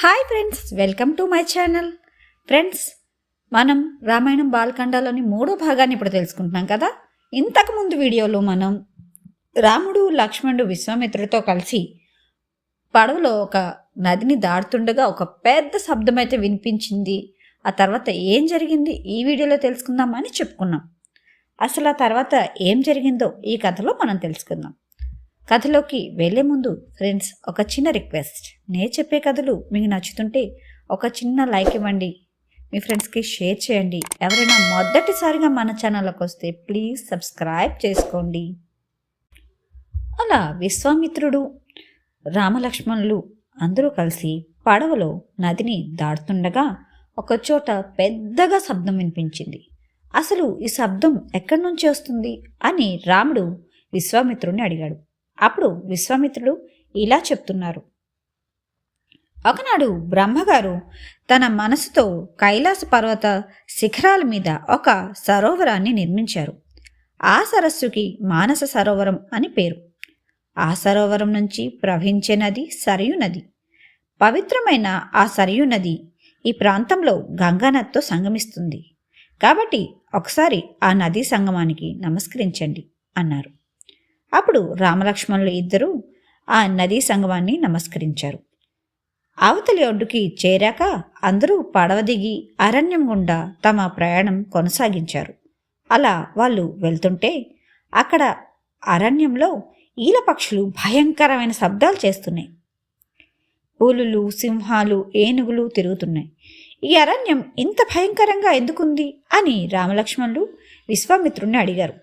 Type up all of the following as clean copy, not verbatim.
Hi friends, welcome to my channel. Friends, మనం రామాయణం బాలకాండలోని 3వ భాగాన్ని ఇప్పుడు తెలుసుకుంటున్నాం కదా. ఇంతకుముందు వీడియోలో మనం రాముడు లక్ష్మణుడు విశ్వామిత్రుడితో కలిసి పడవలో ఒక నదిని దాటుతుండగా ఒక పెద్ద శబ్దం అయితే వినిపించింది. ఆ తర్వాత ఏం జరిగింది ఈ వీడియోలో తెలుసుకుందామని చెప్పుకున్నాం. అసలు ఆ తర్వాత ఏం జరిగిందో ఈ కథలో మనం తెలుసుకుందాం. కథలోకి వెళ్లే ముందు ఫ్రెండ్స్, ఒక చిన్న రిక్వెస్ట్. నేను చెప్పే కథలు మీకు నచ్చుతుంటే ఒక చిన్న లైక్ ఇవ్వండి, మీ ఫ్రెండ్స్కి షేర్ చేయండి. ఎవరైనా మొదటిసారిగా మన ఛానల్లోకి వస్తే ప్లీజ్ సబ్స్క్రైబ్ చేసుకోండి. అలా విశ్వామిత్రుడు రామలక్ష్మణులు అందరూ కలిసి పడవలో నదిని దాటుతుండగా ఒకచోట పెద్దగా శబ్దం వినిపించింది. అసలు ఈ శబ్దం ఎక్కడి నుంచి వస్తుంది అని రాముడు విశ్వామిత్రుడిని అడిగాడు. అప్పుడు విశ్వామిత్రుడు ఇలా చెప్తున్నారు. ఒకనాడు బ్రహ్మగారు తన మనసుతో కైలాస పర్వత శిఖరాల మీద ఒక సరోవరాన్ని నిర్మించారు. ఆ సరస్సుకి మానస సరోవరం అని పేరు. ఆ సరోవరం నుంచి ప్రవహించే నది సరయూ నది. పవిత్రమైన ఆ సరయూ నది ఈ ప్రాంతంలో గంగానదితో సంగమిస్తుంది. కాబట్టి ఒకసారి ఆ నదీ సంగమానికి నమస్కరించండి అన్నారు. అప్పుడు రామలక్ష్మణులు ఇద్దరూ ఆ నదీ సంగమాన్ని నమస్కరించారు. అవతలి ఒడ్డుకి చేరాక అందరూ పడవ దిగి అరణ్యం గుండా తమ ప్రయాణం కొనసాగించారు. అలా వాళ్ళు వెళ్తుంటే అక్కడ అరణ్యంలో ఈలపక్షులు భయంకరమైన శబ్దాలు చేస్తున్నాయి. పులులు, సింహాలు, ఏనుగులు తిరుగుతున్నాయి. ఈ అరణ్యం ఇంత భయంకరంగా ఎందుకుంది అని రామలక్ష్మణులు విశ్వామిత్రుణ్ణి అడిగారు.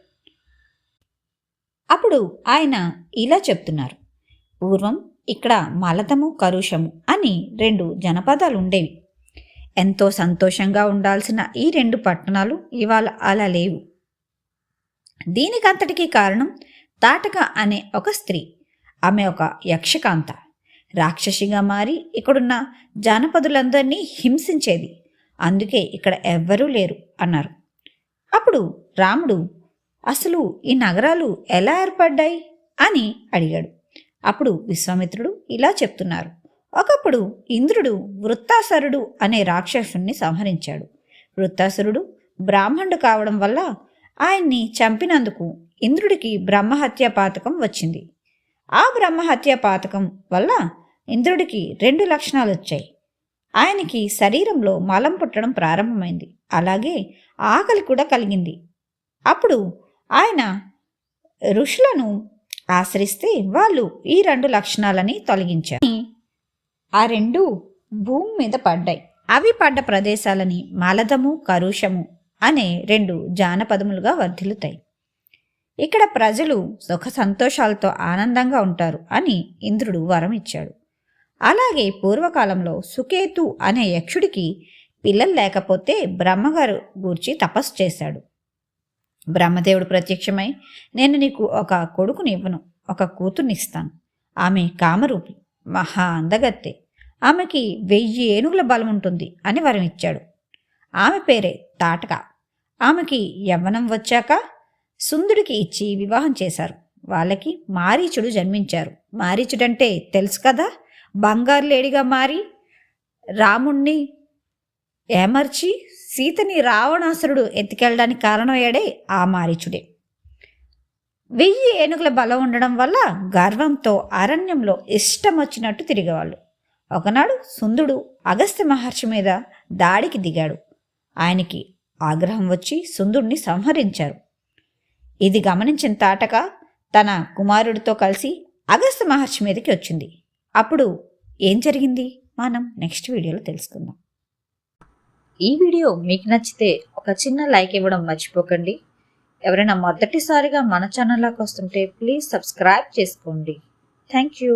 అప్పుడు ఆయన ఇలా చెప్తున్నారు. పూర్వం ఇక్కడ మలదము, కరుషము అని 2 జనపదాలు ఉండేవి. ఎంతో సంతోషంగా ఉండాల్సిన ఈ 2 పట్టణాలు ఇవాళ అలా లేవు. దీనికంతటికీ కారణం తాటక అనే ఒక స్త్రీ. ఆమె ఒక యక్షకాంత, రాక్షసిగా మారి ఇక్కడున్న జానపదులందరినీ హింసించేది. అందుకే ఇక్కడ ఎవ్వరూ లేరు అన్నారు. అప్పుడు రాముడు అసలు ఈ నగరాలు ఎలా ఏర్పడ్డాయి అని అడిగాడు. అప్పుడు విశ్వామిత్రుడు ఇలా చెప్తున్నారు. ఒకప్పుడు ఇంద్రుడు వృత్తాసురుడు అనే రాక్షసుణ్ణి సంహరించాడు. వృత్తాసురుడు బ్రాహ్మణుడు కావడం వల్ల ఆయన్ని చంపినందుకు ఇంద్రుడికి బ్రహ్మహత్య పాతకం వచ్చింది. ఆ బ్రహ్మహత్య పాతకం వల్ల ఇంద్రుడికి 2 లక్షణాలు వచ్చాయి. ఆయనకి శరీరంలో మలం పుట్టడం ప్రారంభమైంది. అలాగే ఆకలి కూడా కలిగింది. అప్పుడు ఆయన ఋషులను ఆశ్రయిస్తే వాళ్ళు ఈ 2 లక్షణాలని తొలగించారు. ఆ 2 భూమి మీద పడ్డాయి. అవి పడ్డ ప్రదేశాలని మలదము, కరుషము అనే 2 జానపదములుగా వర్ధిల్లుతాయి. ఇక్కడ ప్రజలు సుఖ సంతోషాలతో ఆనందంగా ఉంటారు అని ఇంద్రుడు వరం ఇచ్చాడు. అలాగే పూర్వకాలంలో సుకేతు అనే యక్షుడికి పిల్లలు లేకపోతే బ్రహ్మగారు గూర్చి తపస్సు చేశాడు. బ్రహ్మదేవుడు ప్రత్యక్షమై, నేను నీకు ఒక కొడుకునివ్వను, ఒక కూతుర్నిస్తాను. ఆమె కామరూపి, మహా అందగత్తె. ఆమెకి 1000 ఏనుగుల బలం ఉంటుంది అని వరం ఇచ్చాడు. ఆమె పేరే తాటక. ఆమెకి యవ్వనం వచ్చాక సుందుడికి ఇచ్చి వివాహం చేశారు. వాళ్ళకి మారీచుడు జన్మించారు. మారీచుడంటే తెలుసు కదా, బంగారు లేడిగా మారి రాముణ్ణి ఏమర్చి సీతని రావణాసురుడు ఎత్తుకెళ్ళడానికి కారణమయ్యాడే ఆ మారీచుడే. 1000 ఏనుగుల బలం ఉండడం వల్ల గర్వంతో అరణ్యంలో ఇష్టం వచ్చినట్టు తిరిగేవాళ్ళు. ఒకనాడు సుందుడు అగస్త్య మహర్షి మీద దాడికి దిగాడు. ఆయనకి ఆగ్రహం వచ్చి సుందుడిని సంహరించారు. ఇది గమనించిన తాటక తన కుమారుడితో కలిసి అగస్త్య మహర్షి మీదకి వచ్చింది. అప్పుడు ఏం జరిగింది మనం నెక్స్ట్ వీడియోలో తెలుసుకుందాం. ఈ వీడియో మీకు నచ్చితే ఒక చిన్న లైక్ ఇవ్వడం మర్చిపోకండి. ఎవరైనా మొదటిసారిగా మన ఛానల్లోకి వస్తుంటే ప్లీజ్ సబ్స్క్రైబ్ చేసుకోండి. Thank you.